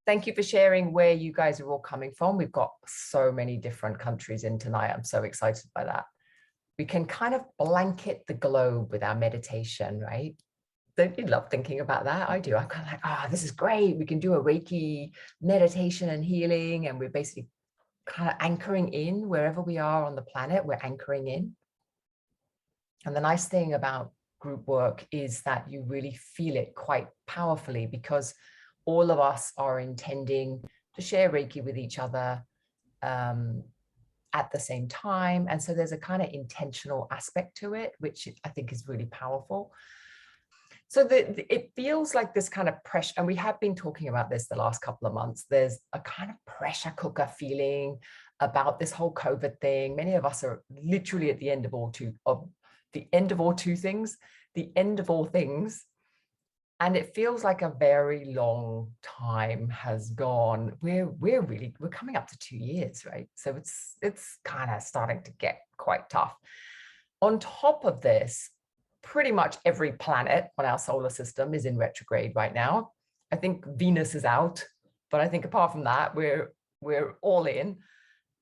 thank you for sharing where you guys are all coming from. We've got so many different countries in tonight. I'm so excited by that. We can kind of blanket the globe with our meditation, right? Don't you love thinking about that? I do. I'm kind of like, ah, this is great. We can do a Reiki meditation and healing, and we're basically kind of anchoring in wherever we are on the planet, we're anchoring in. And the nice thing about group work is that you really feel it quite powerfully, because all of us are intending to share Reiki with each other at the same time. And so there's a kind of intentional aspect to it, which I think is really powerful. So it feels like this kind of pressure, and we have been talking about this the last couple of months. There's a kind of pressure cooker feeling about this whole COVID thing. Many of us are literally at the end of all things. And it feels like a very long time has gone. We're coming up to 2 years, right? So it's kind of starting to get quite tough. On top of this, pretty much every planet on our solar system is in retrograde right now. I think Venus is out, but I think apart from that, we're all in.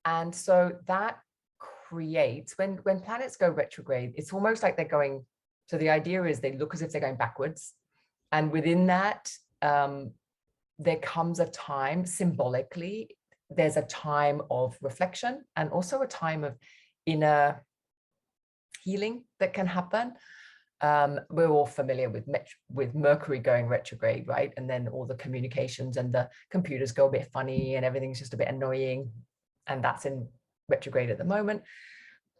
And so that creates, when planets go retrograde, it's almost like they're going, so the idea is they look as if they're going backwards. And within that, there comes a time, symbolically, there's a time of reflection and also a time of inner healing that can happen. We're all familiar with Mercury going retrograde, right? And then all the communications and the computers go a bit funny and everything's just a bit annoying. And that's in retrograde at the moment.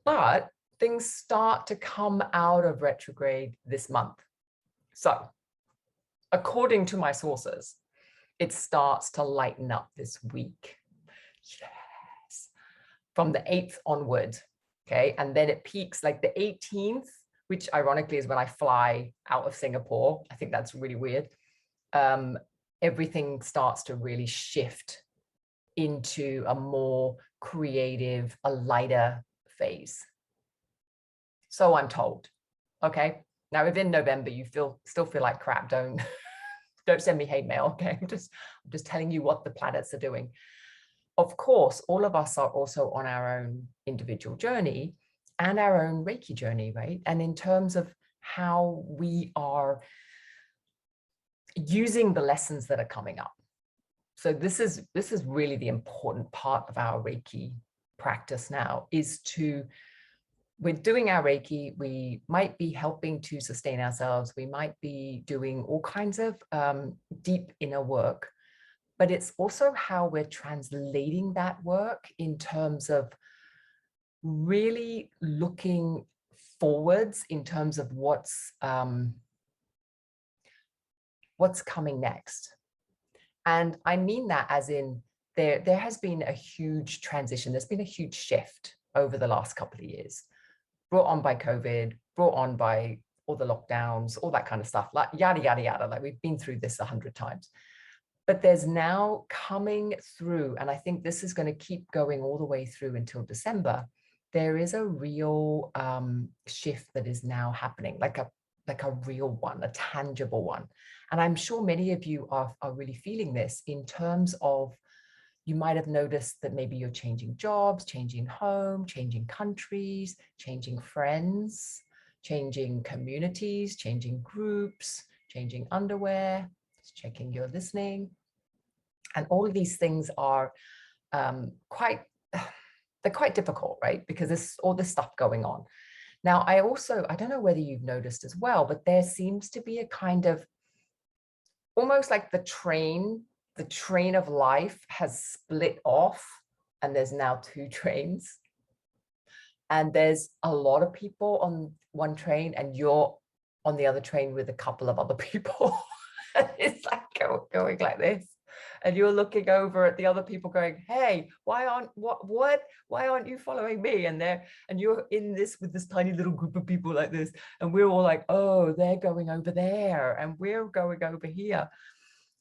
But things start to come out of retrograde this month. So according to my sources, it starts to lighten up this week. Yes. From the 8th onward. Okay. And then it peaks like the 18th, which ironically is when I fly out of Singapore. I think that's really weird. Everything starts to really shift into a more creative, a lighter phase. So I'm told. Okay. Now, if in November you still feel like crap, don't send me hate mail. Okay. I'm just telling you what the planets are doing. Of course, all of us are also on our own individual journey and our own Reiki journey, right? And in terms of how we are using the lessons that are coming up. So this is really the important part of our Reiki practice now, is we're doing our Reiki, we might be helping to sustain ourselves, we might be doing all kinds of deep inner work, but it's also how we're translating that work in terms of really looking forwards in terms of what's coming next. And I mean that as in there has been a huge transition, there's been a huge shift over the last couple of years, brought on by COVID, brought on by all the lockdowns, all that kind of stuff, like yada, yada, yada, like we've been through this 100 times. But there's now coming through, and I think this is going to keep going all the way through until December, there is a real shift that is now happening, like a real one, a tangible one. And I'm sure many of you are really feeling this in terms of, you might have noticed that maybe you're changing jobs, changing home, changing countries, changing friends, changing communities, changing groups, changing underwear, just checking you're listening. And all of these things are quite difficult, right? Because there's all this stuff going on. Now, I don't know whether you've noticed as well, but there seems to be a kind of, almost like the train of life has split off, and there's now 2 trains. And there's a lot of people on one train, and you're on the other train with a couple of other people. It's like going like this. And you're looking over at the other people going, hey, why aren't you following me? And you're in this with this tiny little group of people like this. And we're all like, oh, they're going over there and we're going over here.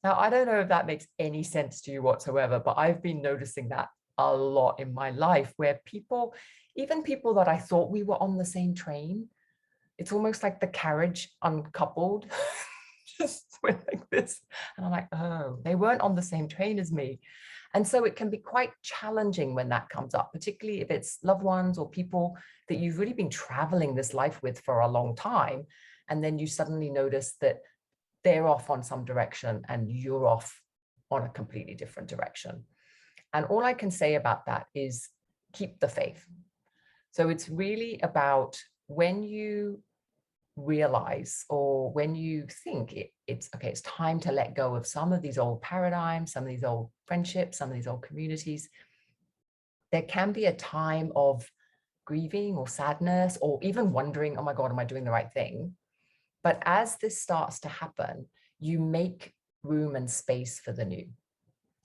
Now, I don't know if that makes any sense to you whatsoever, but I've been noticing that a lot in my life, where even people that I thought we were on the same train, it's almost like the carriage uncoupled. just went like this. And I'm like, oh, they weren't on the same train as me. And so it can be quite challenging when that comes up, particularly if it's loved ones or people that you've really been traveling this life with for a long time. And then you suddenly notice that they're off on some direction and you're off on a completely different direction. And all I can say about that is keep the faith. So it's really about when you realize, or when you think it's okay, it's time to let go of some of these old paradigms, some of these old friendships, some of these old communities. There can be a time of grieving or sadness, or even wondering, oh my God, am I doing the right thing? But as this starts to happen, you make room and space for the new.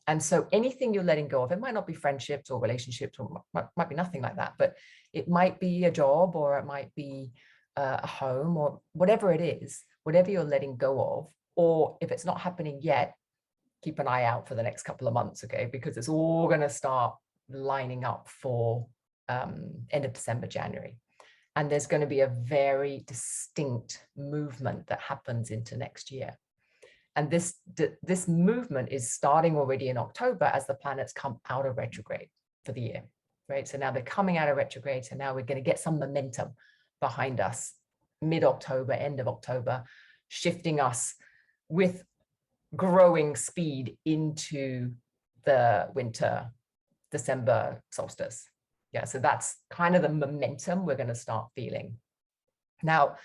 And so anything you're letting go of, it might not be friendships or relationships, or might be nothing like that, but it might be a job, or it might be a home, or whatever it is, whatever you're letting go of. Or if it's not happening yet, keep an eye out for the next couple of months, okay? Because it's all going to start lining up for end of December, January. And there's going to be a very distinct movement that happens into next year. And this movement is starting already in October as the planets come out of retrograde for the year, right? So now they're coming out of retrograde. So now we're going to get some momentum behind us mid-October, end of October, shifting us with growing speed into the winter, December solstice. Yeah, so that's kind of the momentum we're going to start feeling. Now,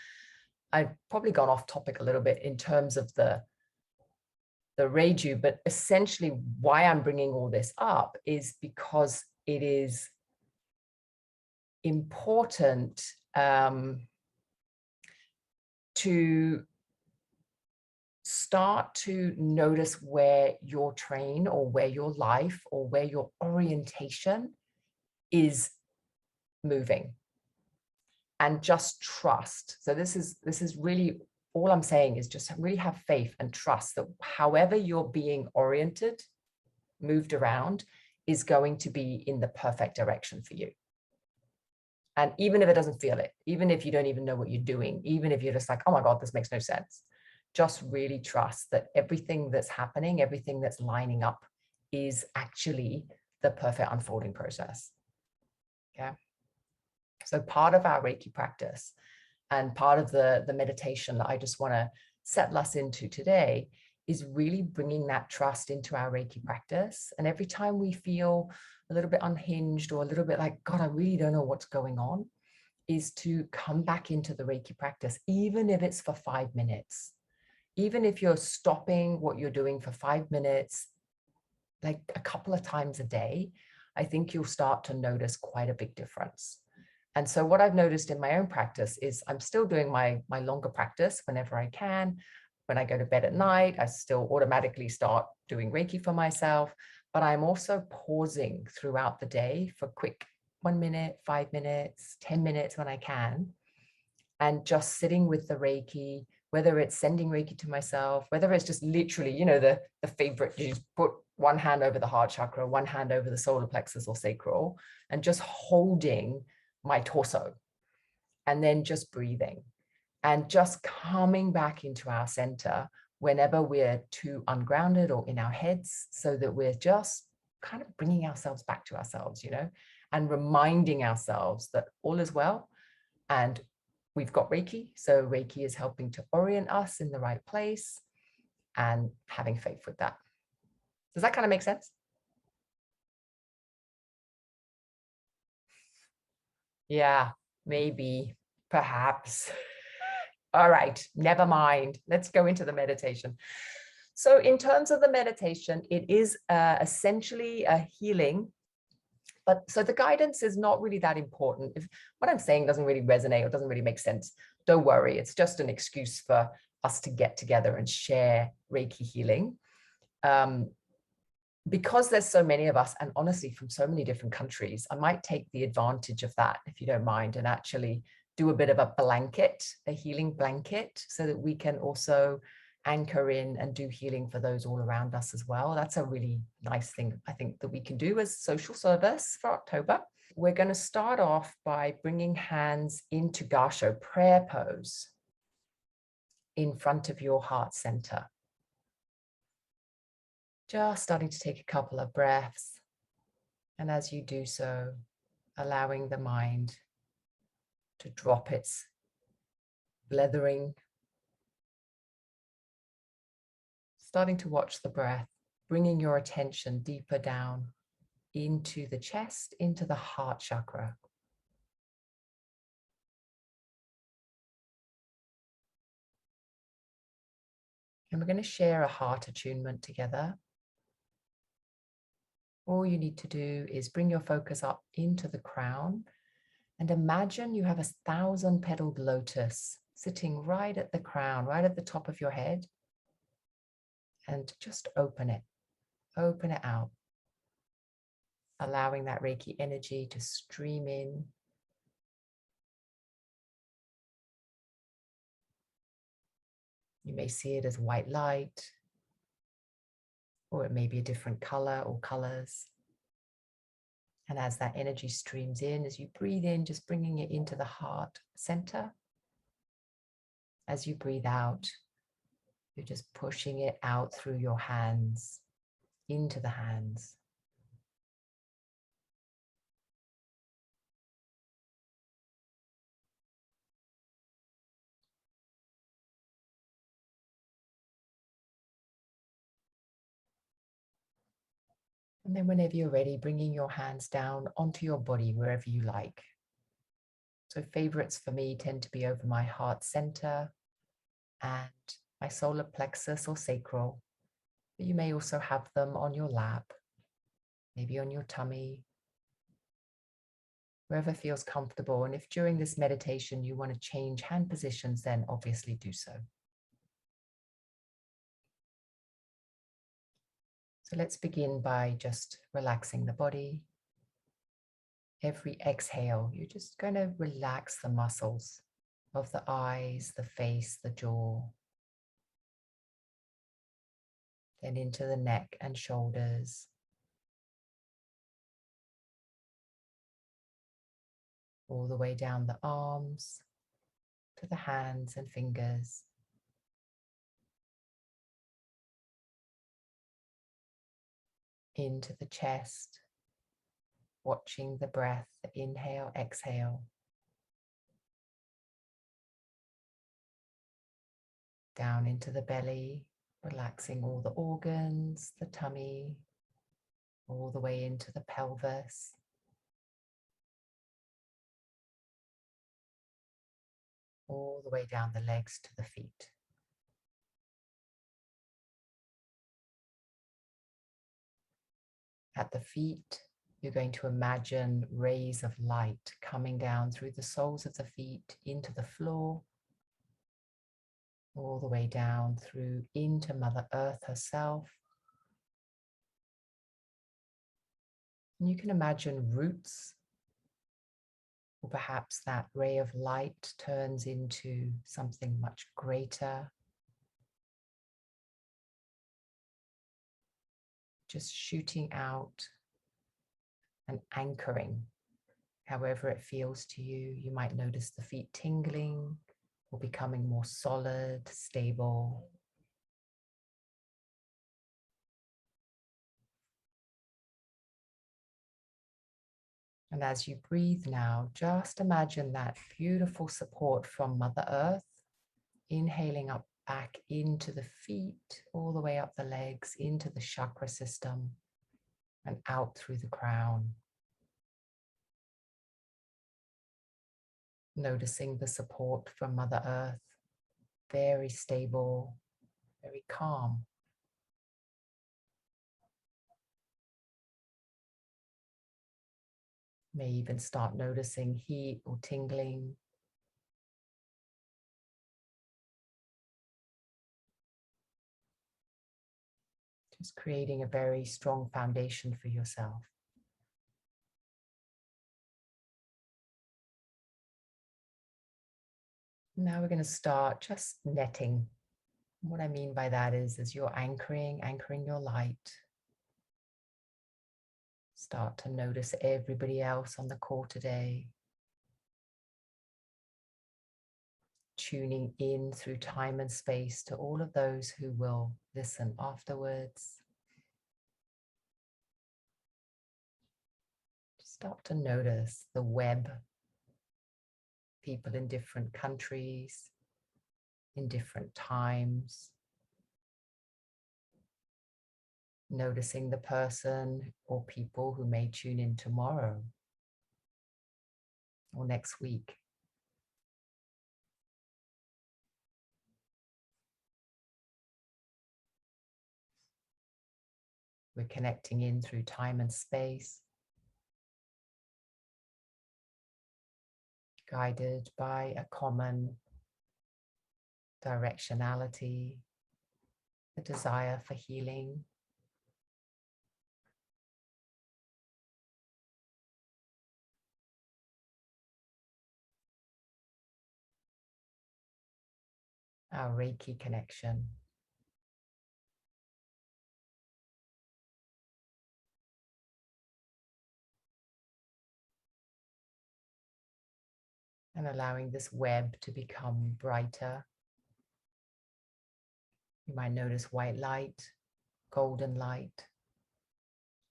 I've probably gone off topic a little bit in terms of the Reiju, but essentially why I'm bringing all this up is because it is important to start to notice where your train, or where your life, or where your orientation is moving, and just trust. So this is really all I'm saying, is just really have faith and trust that however you're being oriented, moved around, is going to be in the perfect direction for you. And even if it doesn't feel it, even if you don't even know what you're doing, even if you're just like, oh my God, this makes no sense, just really trust that everything that's happening, everything that's lining up, is actually the perfect unfolding process. Okay. So part of our Reiki practice, and part of the meditation that I just want to settle us into today, is really bringing that trust into our Reiki practice. And every time we feel a little bit unhinged, or a little bit like, God, I really don't know what's going on, is to come back into the Reiki practice, even if it's for 5 minutes. Even if you're stopping what you're doing for 5 minutes, like a couple of times a day, I think you'll start to notice quite a big difference. And so what I've noticed in my own practice is I'm still doing my longer practice whenever I can. When I go to bed at night, I still automatically start doing Reiki for myself, but I'm also pausing throughout the day for quick 1 minute, 5 minutes, 10 minutes when I can, and just sitting with the Reiki, whether it's sending Reiki to myself, whether it's just literally, you know, the favorite, you just put one hand over the heart chakra, one hand over the solar plexus or sacral, and just holding my torso, and then just breathing, and just coming back into our center whenever we're too ungrounded or in our heads, so that we're just kind of bringing ourselves back to ourselves, you know, and reminding ourselves that all is well, and we've got Reiki. So Reiki is helping to orient us in the right place, and having faith with that. Does that kind of make sense? Yeah, maybe, perhaps. All right, never mind. Let's go into the meditation. So in terms of the meditation, it is essentially a healing. But so the guidance is not really that important. If what I'm saying doesn't really resonate or doesn't really make sense, don't worry. It's just an excuse for us to get together and share Reiki healing. Because there's so many of us, and honestly from so many different countries, I might take the advantage of that, if you don't mind, and actually do a bit of a blanket, a healing blanket, so that we can also anchor in and do healing for those all around us as well. That's a really nice thing, I think, that we can do as social service for October. We're going to start off by bringing hands into Gasho, prayer pose. in front of your heart center. Just starting to take a couple of breaths. And as you do so, allowing the mind to drop its blethering. Starting to watch the breath, bringing your attention deeper down into the chest, into the heart chakra. And we're going to share a heart attunement together. All you need to do is bring your focus up into the crown and imagine you have 1,000-petaled lotus sitting right at the crown, right at the top of your head. And just open it out, allowing that Reiki energy to stream in. You may see it as white light, or it may be a different color or colors. And as that energy streams in, as you breathe in, just bringing it into the heart center. As you breathe out, you're just pushing it out through your hands, into the hands. And then whenever you're ready, bringing your hands down onto your body, wherever you like. So favorites for me tend to be over my heart center and my solar plexus or sacral. But you may also have them on your lap, maybe on your tummy, wherever feels comfortable. And if during this meditation you want to change hand positions, then obviously do so. So let's begin by just relaxing the body. Every exhale, you're just going to relax the muscles of the eyes, the face, the jaw, then into the neck and shoulders, all the way down the arms to the hands and fingers, into the chest, watching the breath, inhale, exhale, down into the belly, relaxing all the organs, the tummy, all the way into the pelvis, all the way down the legs to the feet. At the feet, you're going to imagine rays of light coming down through the soles of the feet into the floor, all the way down through into Mother Earth herself. And you can imagine roots, or perhaps that ray of light turns into something much greater. Just shooting out and anchoring, however it feels to you. You might notice the feet tingling or becoming more solid, stable. And as you breathe now, just imagine that beautiful support from Mother Earth, inhaling up back into the feet, all the way up the legs, into the chakra system, and out through the crown. Noticing the support from Mother Earth, very stable, very calm. May even start noticing heat or tingling. Just creating a very strong foundation for yourself. Now we're going to start just netting. What I mean by that is as you're anchoring your light, start to notice everybody else on the call today. tuning in through time and space to all of those who will listen afterwards. Start to notice the web, people in different countries, in different times. Noticing the person or people who may tune in tomorrow or next week. We're connecting in through time and space, guided by a common directionality, the desire for healing. Our Reiki connection. And allowing this web to become brighter. You might notice white light, golden light,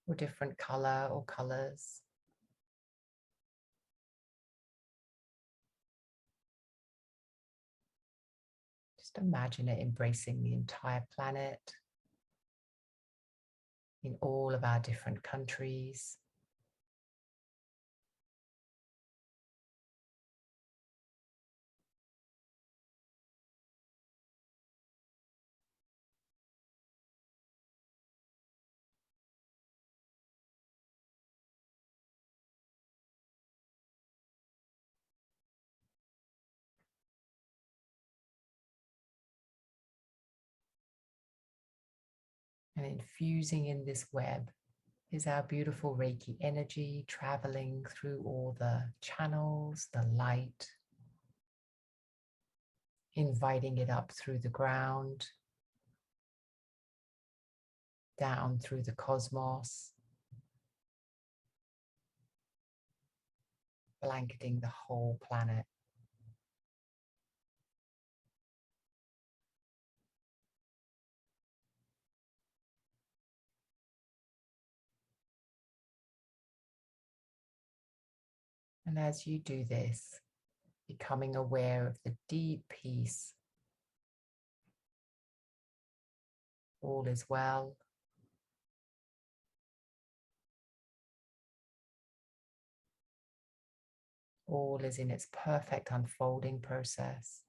or different color or colors. Just imagine it embracing the entire planet in all of our different countries. And infusing in this web is our beautiful Reiki energy traveling through all the channels, the light, inviting it up through the ground, down through the cosmos, blanketing the whole planet. And as you do this, becoming aware of the deep peace, all is well. All is in its perfect unfolding process.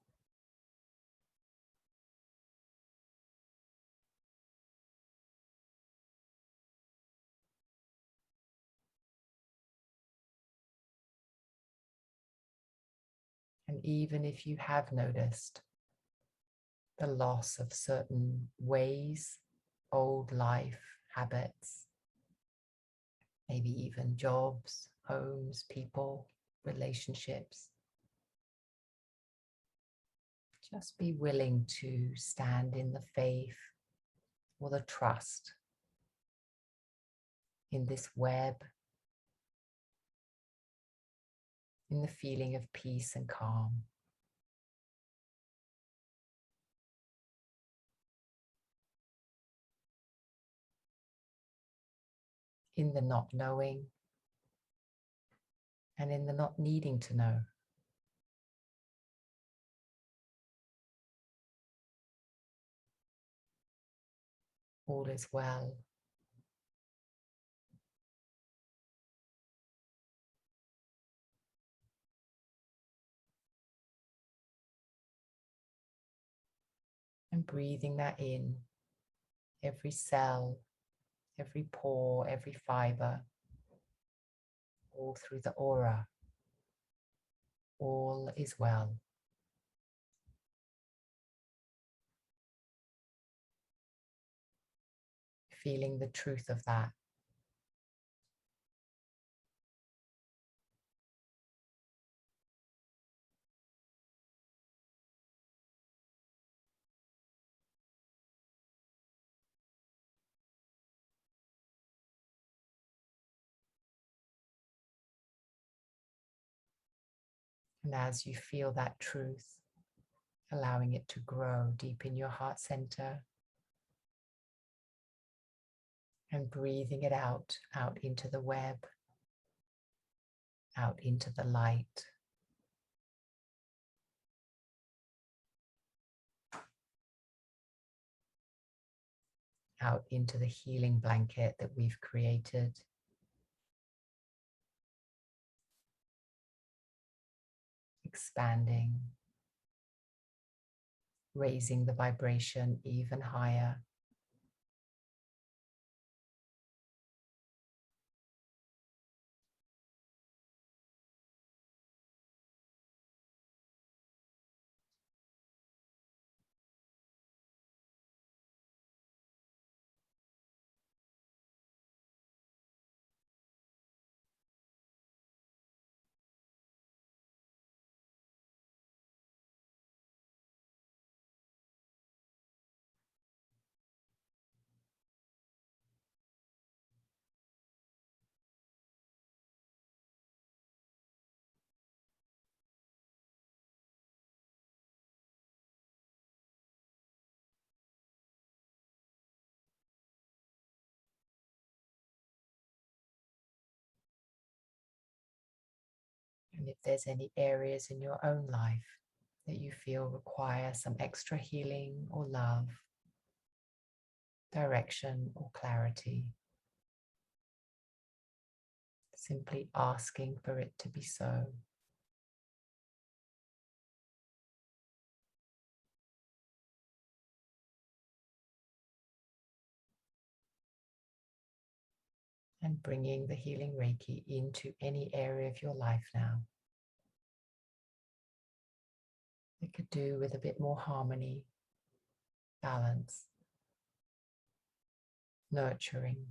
And even if you have noticed the loss of certain ways, old life habits, maybe even jobs, homes, people, relationships, just be willing to stand in the faith or the trust in this web, in the feeling of peace and calm. In the not knowing and in the not needing to know. All is well. And breathing that in, every cell, every pore, every fiber, all through the aura. All is well. Feeling the truth of that. And as you feel that truth, allowing it to grow deep in your heart center, and breathing it out into the web, out into the light. Out into the healing blanket that we've created. Expanding, raising the vibration even higher. And if there's any areas in your own life that you feel require some extra healing or love, direction or clarity, simply asking for it to be so. And bringing the healing Reiki into any area of your life now. It could do with a bit more harmony, balance, nurturing.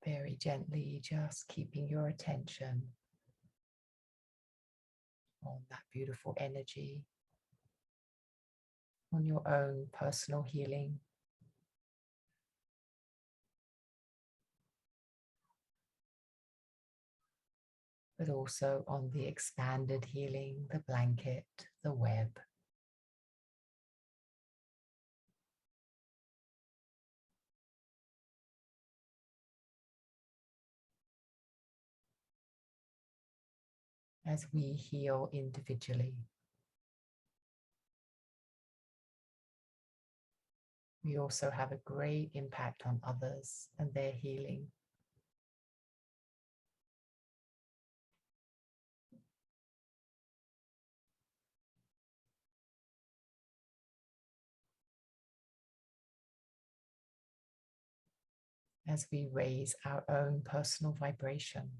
Very gently, just keeping your attention on that beautiful energy, on your own personal healing. But also on the expanded healing, the blanket, the web. As we heal individually, we also have a great impact on others and their healing. As we raise our own personal vibration,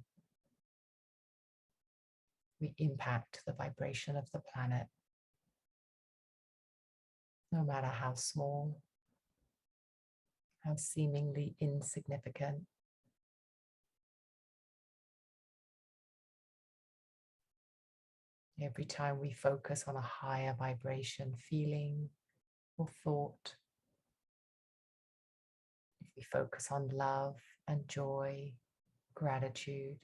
we impact the vibration of the planet, no matter how small, how seemingly insignificant. Every time we focus on a higher vibration, feeling or thought, if we focus on love and joy, gratitude,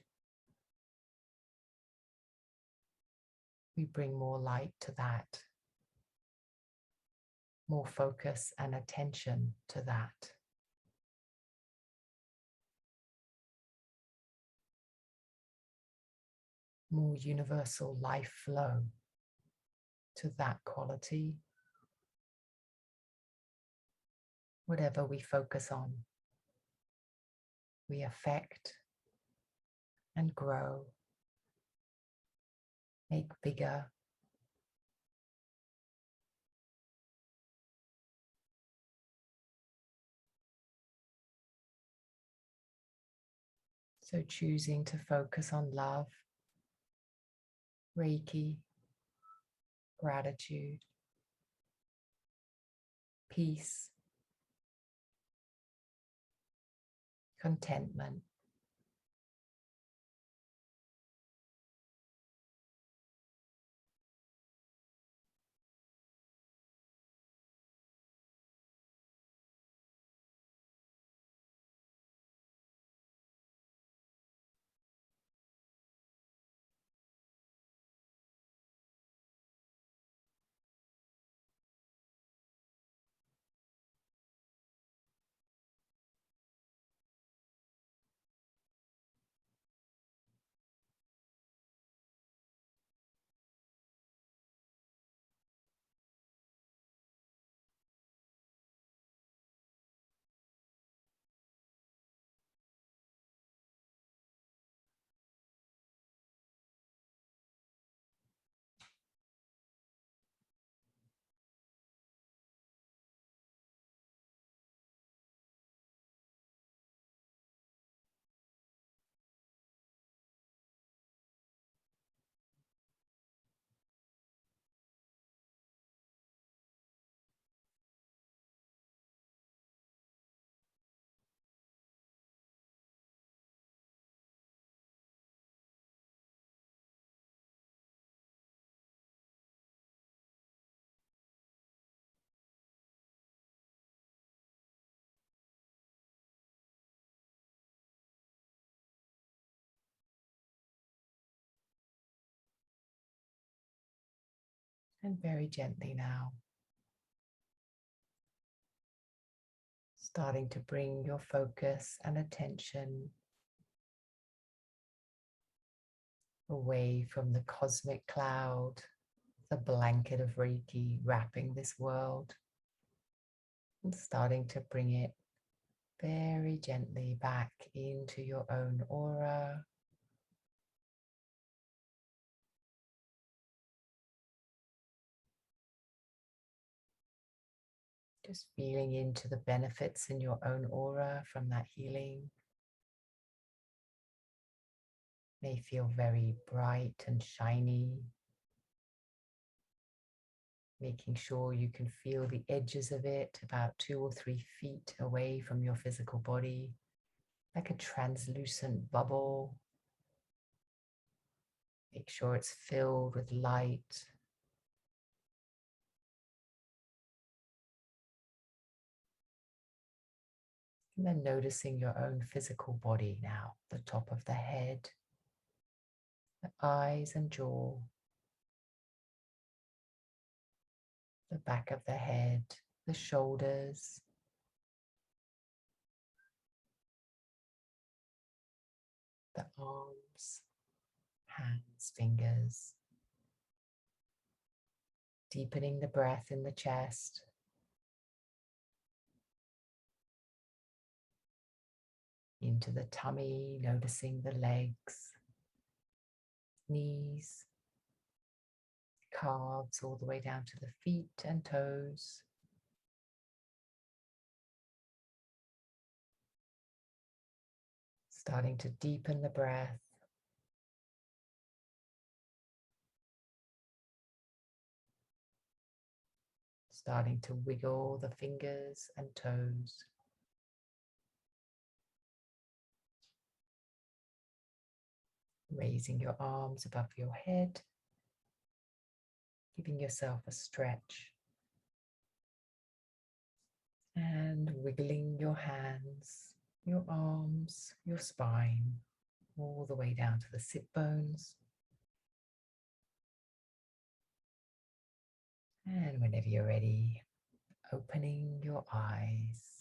we bring more light to that, more focus and attention to that. more universal life flow to that quality. Whatever we focus on, we affect and grow, make bigger. So choosing to focus on love, Reiki, gratitude, peace, contentment. And very gently now, starting to bring your focus and attention away from the cosmic cloud, the blanket of Reiki wrapping this world, and starting to bring it very gently back into your own aura. Just feeling into the benefits in your own aura from that healing. May feel very bright and shiny. Making sure you can feel the edges of it about 2 or 3 feet away from your physical body, like a translucent bubble. Make sure it's filled with light. And then noticing your own physical body now, the top of the head, the eyes and jaw, the back of the head, the shoulders, the arms, hands, fingers. Deepening the breath in the chest. Into the tummy, noticing the legs, knees, calves, all the way down to the feet and toes. Starting to deepen the breath. Starting to wiggle the fingers and toes. Raising your arms above your head. Giving yourself a stretch. And wiggling your hands, your arms, your spine, all the way down to the sit bones. And whenever you're ready, opening your eyes.